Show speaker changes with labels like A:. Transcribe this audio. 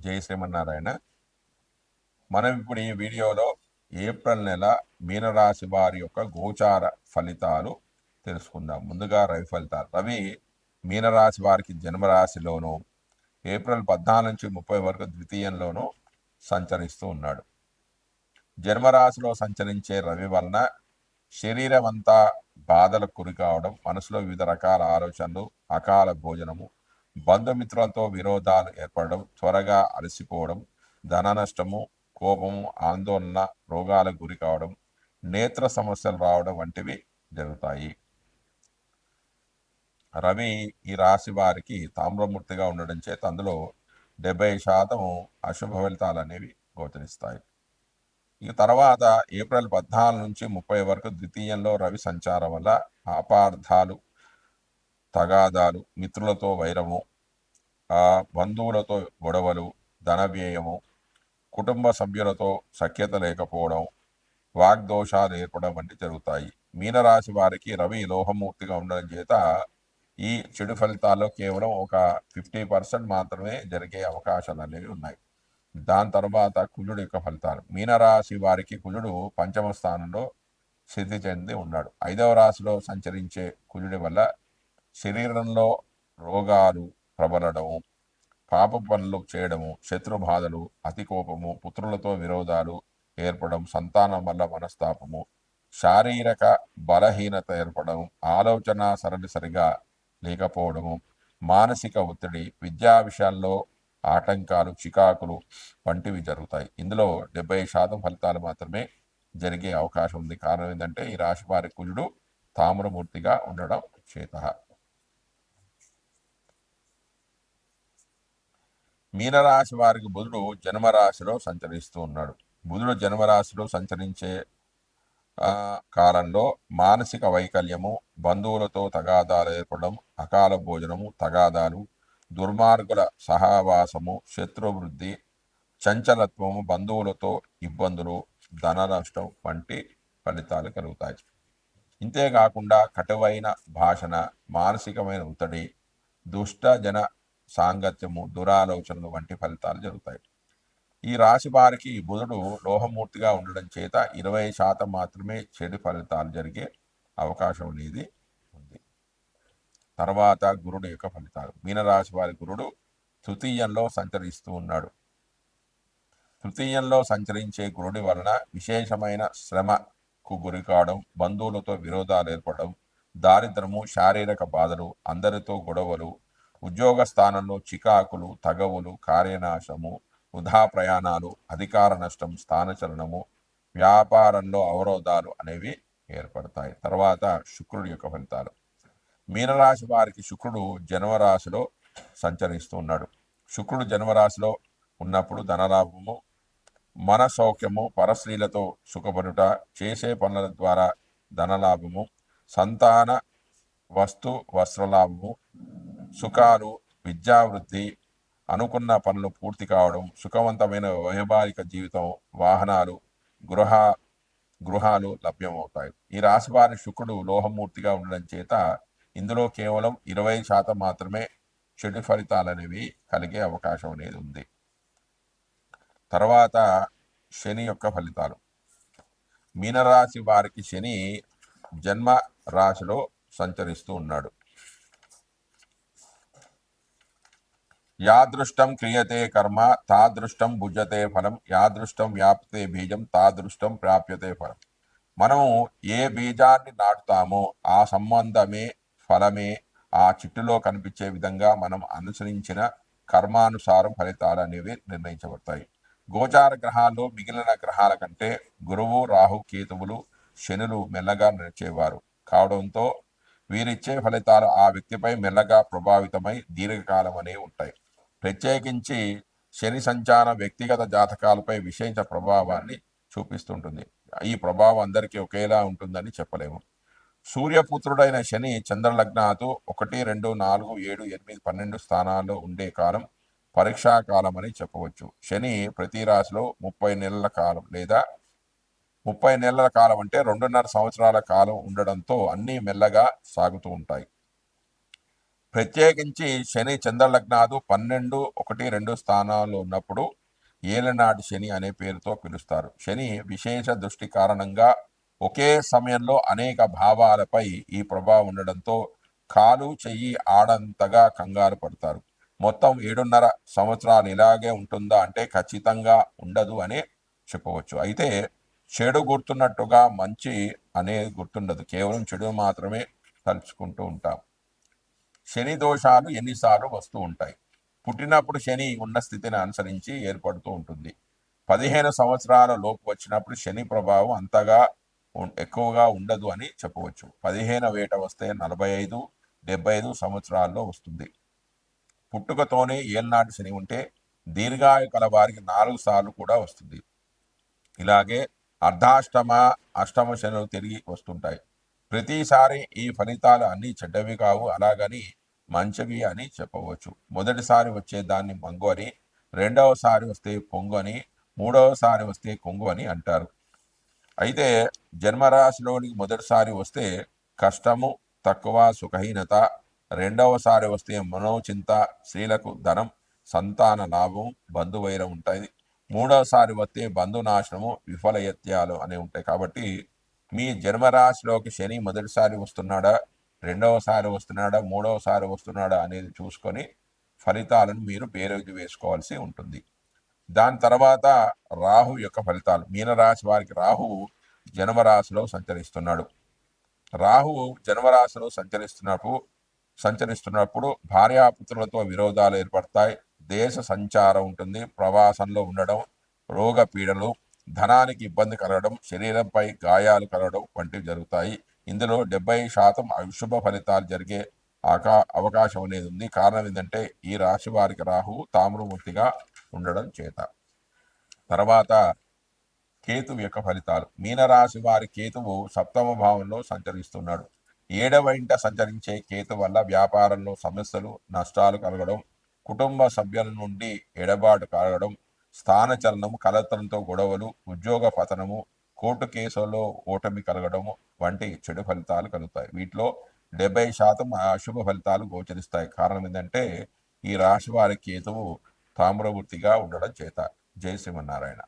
A: జై శ్రీమన్నారాయణ. మనం ఇప్పుడు ఈ వీడియోలో ఏప్రిల్ నెల మీనరాశి వారి యొక్క గోచార ఫలితాలు తెలుసుకుందాం. ముందుగా రవి ఫలితాలు. రవి మీనరాశి వారికి జన్మరాశిలోను ఏప్రిల్ 14 నుంచి 30 వరకు ద్వితీయంలోనూ సంచరిస్తూ ఉన్నాడు. జన్మరాశిలో సంచరించే రవి వలన శరీరం అంతా బాధలకు గురి కావడం, మనసులో వివిధ రకాల ఆలోచనలు, అకాల భోజనము, బంధుమిత్రులతో విరోధాలు ఏర్పడడం, త్వరగా అలసిపోవడం, ధన నష్టము, కోపము, ఆందోళన, రోగాలకు గురి కావడం, నేత్ర సమస్యలు రావడం వంటివి జరుగుతాయి. రవి ఈ రాశి వారికి తామ్రమూర్తిగా ఉండడం చేత అందులో 70% అశుభ ఫలితాలు అనేవి గోచరిస్తాయి. ఇక తర్వాత ఏప్రిల్ 14 నుంచి 30 వరకు ద్వితీయంలో రవి సంచారం వల్ల అపార్థాలు, తగాదాలు, మిత్రులతో వైరము, బంధువులతో గొడవలు, ధన వ్యయము, కుటుంబ సభ్యులతో సఖ్యత లేకపోవడం, వాగ్దోషాలు ఏర్పడడం వంటి జరుగుతాయి. మీనరాశి వారికి రవి లోహమూర్తిగా ఉండడం చేత ఈ చెడు ఫలితాల్లో కేవలం ఒక 50% మాత్రమే జరిగే అవకాశాలు అనేవి ఉన్నాయి. దాని తర్వాత కుజుడు యొక్క ఫలితాలు. మీనరాశి వారికి కుజుడు పంచమ స్థానంలో స్థితి చెంది ఉన్నాడు. 5వ రాశిలో సంచరించే కుజుడి వల్ల శరీరంలో రోగాలు ప్రబలడము, పాప పనులు చేయడము, శత్రు బాధలు, అతి కోపము, పుత్రులతో విరోధాలు ఏర్పడడం, సంతానం వల్ల మనస్తాపము, శారీరక బలహీనత ఏర్పడడం, ఆలోచన సరళి సరిగా లేకపోవడము, మానసిక ఒత్తిడి, విద్యా విషయాల్లో ఆటంకాలు, చికాకులు వంటివి జరుగుతాయి. ఇందులో 70% ఫలితాలు మాత్రమే జరిగే అవకాశం ఉంది. కారణం ఏంటంటే ఈ రాశి వారి కుజుడు తామ్రమూర్తిగా ఉండడం చేత. మీనరాశి వారికి బుధుడు జన్మరాశిలో సంచరిస్తూ ఉన్నాడు. బుధుడు జన్మరాశిలో సంచరించే కాలంలో మానసిక వైకల్యము, బంధువులతో తగాదాలు ఏర్పడడం, అకాల భోజనము, తగాదాలు, దుర్మార్గుల సహవాసము, శత్రువృద్ధి, చంచలత్వము, బంధువులతో ఇబ్బందులు, ధన నష్టం వంటి ఫలితాలు కలుగుతాయి. ఇంతేకాకుండా కటువైన భాషణ, మానసికమైన ఒత్తిడి, దుష్ట జన సాంగత్యము, దురాలోచనలు వంటి ఫలితాలు జరుగుతాయి. ఈ రాశి వారికి బుధుడు లోహమూర్తిగా ఉండడం చేత 20% మాత్రమే చెడు ఫలితాలు జరిగే అవకాశం అనేది ఉంది. తర్వాత గురుడు యొక్క ఫలితాలు. మీనరాశి వారి గురుడు తృతీయంలో సంచరిస్తూ ఉన్నాడు. తృతీయంలో సంచరించే గురుడి వలన విశేషమైన శ్రమకు గురి కావడం, బంధువులతో విరోధాలు ఏర్పడడం, దారిద్రము, శారీరక బాధలు, అందరితో గొడవలు, ఉద్యోగ స్థానంలో చికాకులు, తగవులు, కార్యనాశము, వృధా ప్రయాణాలు, అధికార నష్టం, స్థానచలనము, వ్యాపారంలో అవరోధాలు అనేవి ఏర్పడతాయి. తర్వాత శుక్రుడి యొక్క ఫలితాలు. మీనరాశి వారికి శుక్రుడు జన్మరాశిలో సంచరిస్తూ ఉన్నాడు. శుక్రుడు జన్మరాశిలో ఉన్నప్పుడు ధనలాభము, మన సౌఖ్యము, పరస్త్రీలతో సుఖపడుట, చేసే పనుల ద్వారా ధనలాభము, సంతాన వస్తు వస్త్రలాభము, సుఖాలు, విద్యావృద్ధి, అనుకున్న పనులు పూర్తి కావడం, సుఖవంతమైన వైవాహిక జీవితం, వాహనాలు, గృహాలు లభ్యమవుతాయి. ఈ రాశి వారి శుక్రుడు లోహమూర్తిగా ఉండడం చేత ఇందులో కేవలం 20% మాత్రమే చెడు ఫలితాలు అనేవి కలిగే అవకాశం అనేది ఉంది. తర్వాత శని యొక్క ఫలితాలు. మీనరాశి వారికి శని జన్మ రాశిలో సంచరిస్తూ ఉన్నాడు. యాదృష్టం క్రియతే కర్మ తాదృష్టం భుజతే ఫలం, యాదృష్టం వ్యాప్తే బీజం తాదృష్టం ప్రాప్యతే ఫలం. మనము ఏ బీజాన్ని నాటుతామో ఆ సంబంధమే ఫలమే ఆ చిట్టులో కనిపించే విధంగా మనం అనుసరించిన కర్మానుసారం ఫలితాలు అనేవి నిర్ణయించబడతాయి. గోచార గ్రహాల్లో మిగిలిన గ్రహాల కంటే గురువు, రాహు, కేతువులు, శనులు మెల్లగా నడిచేవారు కావడంతో వీరిచ్చే ఫలితాలు ఆ వ్యక్తిపై మెల్లగా ప్రభావితమై దీర్ఘకాలం అనేవి ఉంటాయి. ప్రత్యేకించి శని సంచారం వ్యక్తిగత జాతకాలపై విశేష ప్రభావాన్ని చూపిస్తుంటుంది. ఈ ప్రభావం అందరికీ ఒకేలా ఉంటుందని చెప్పలేము. సూర్యపుత్రుడైన శని చంద్రలగ్నాతో 1, 2, 4, 7, 8, 12 స్థానాల్లో ఉండే కాలం పరీక్షా కాలం అని చెప్పవచ్చు. శని ప్రతి రాశిలో 30 నెలల కాలం లేదా 30 నెలల కాలం అంటే 2.5 సంవత్సరాల కాలం ఉండడంతో అన్నీ మెల్లగా సాగుతూ ఉంటాయి. ప్రత్యేకించి శని చంద్రలగ్నాలు 12, 1, 2 స్థానాల్లో ఉన్నప్పుడు ఏలనాటి శని అనే పేరుతో పిలుస్తారు. శని విశేష దృష్టి కారణంగా ఒకే సమయంలో అనేక భావాలపై ఈ ప్రభావం ఉండడంతో కాలు చెయ్యి ఆడంతగా కంగారు పడతారు. మొత్తం 7.5 సంవత్సరాలు ఇలాగే ఉంటుందా అంటే ఖచ్చితంగా ఉండదు అనే చెప్పవచ్చు. అయితే చెడు గుర్తున్నట్టుగా మంచి అనేది గుర్తుండదు. కేవలం చెడు మాత్రమే తలుచుకుంటూ ఉంటాం. శని దోషాలు ఎన్నిసార్లు వస్తూ ఉంటాయి. పుట్టినప్పుడు శని ఉన్న స్థితిని అనుసరించి ఏర్పడుతూ ఉంటుంది. 15 సంవత్సరాల లోపు వచ్చినప్పుడు శని ప్రభావం అంతగా ఎక్కువగా ఉండదు అని చెప్పవచ్చు. 15 వేట వస్తే 45, 75 సంవత్సరాల్లో వస్తుంది. పుట్టుకతోనే ఏళ్నాటి శని ఉంటే దీర్ఘాయు కల వారికి 4 సార్లు కూడా వస్తుంది. ఇలాగే అర్ధాష్టమ, అష్టమ శనులు తిరిగి వస్తుంటాయి. ప్రతిసారి ఈ ఫలితాలు అన్నీ చెడ్డవి కావు, అలాగని మంచివి అని చెప్పవచ్చు. మొదటిసారి వచ్చే దాన్ని మంగు అని, రెండవసారి వస్తే పొంగు అని, మూడవసారి వస్తే కొంగు అని అంటారు. అయితే జన్మరాశిలోనికి మొదటిసారి వస్తే కష్టము, తక్కువ సుఖహీనత, రెండవసారి వస్తే మనోచింత, స్త్రీలకు ధనం, సంతాన లాభం, బంధువైరం ఉంటాయి. మూడవసారి వస్తే బంధునాశనము, విఫలయత్యాలు అనేవి ఉంటాయి. కాబట్టి మీ జన్మరాశిలోకి శని మొదటిసారి వస్తున్నాడా, రెండవసారి వస్తున్నాడా, మూడవసారి వస్తున్నాడా అనేది చూసుకొని ఫలితాలను మీరు బేరీజు వేసుకోవాల్సి ఉంటుంది. దాని తర్వాత రాహు యొక్క ఫలితాలు. మీనరాశి వారికి రాహువు జన్మరాశిలో సంచరిస్తున్నాడు. రాహువు జన్మరాశిలో సంచరిస్తున్నప్పుడు భార్యాపుత్రులతో విరోధాలు ఏర్పడతాయి. దేశ సంచారం ఉంటుంది. ప్రవాసంలో ఉండడం, రోగ పీడలు, ధనానికి ఇబ్బంది కలగడం, శరీరంపై గాయాలు కలగడం వంటివి జరుగుతాయి. ఇందులో 70% అశుభ ఫలితాలు జరిగే అవకాశం అనేది ఉంది. కారణం ఏంటంటే ఈ రాశి వారికి రాహు తామ్రమూర్తిగా ఉండడం చేత. తర్వాత కేతువు యొక్క ఫలితాలు. మీనరాశి వారి కేతువు 7వ భావంలో సంచరిస్తున్నాడు. 7వ ఇంట సంచరించే కేతు వల్ల వ్యాపారంలో సమస్యలు, నష్టాలు కలగడం, కుటుంబ సభ్యుల నుండి ఎడబాటు కలగడం, స్థానచలనము, కలత్రంతో గొడవలు, ఉద్యోగ పతనము, కోర్టు కేసుల్లో ఓటమి కలగడము వంటి చెడు ఫలితాలు కలుగుతాయి. వీటిలో 70% అశుభ ఫలితాలు గోచరిస్తాయి. కారణం ఏంటంటే ఈ రాశి వారి కేతువు తామ్రవృత్తిగా ఉండడం చేత. జై శ్రీమన్నారాయణ.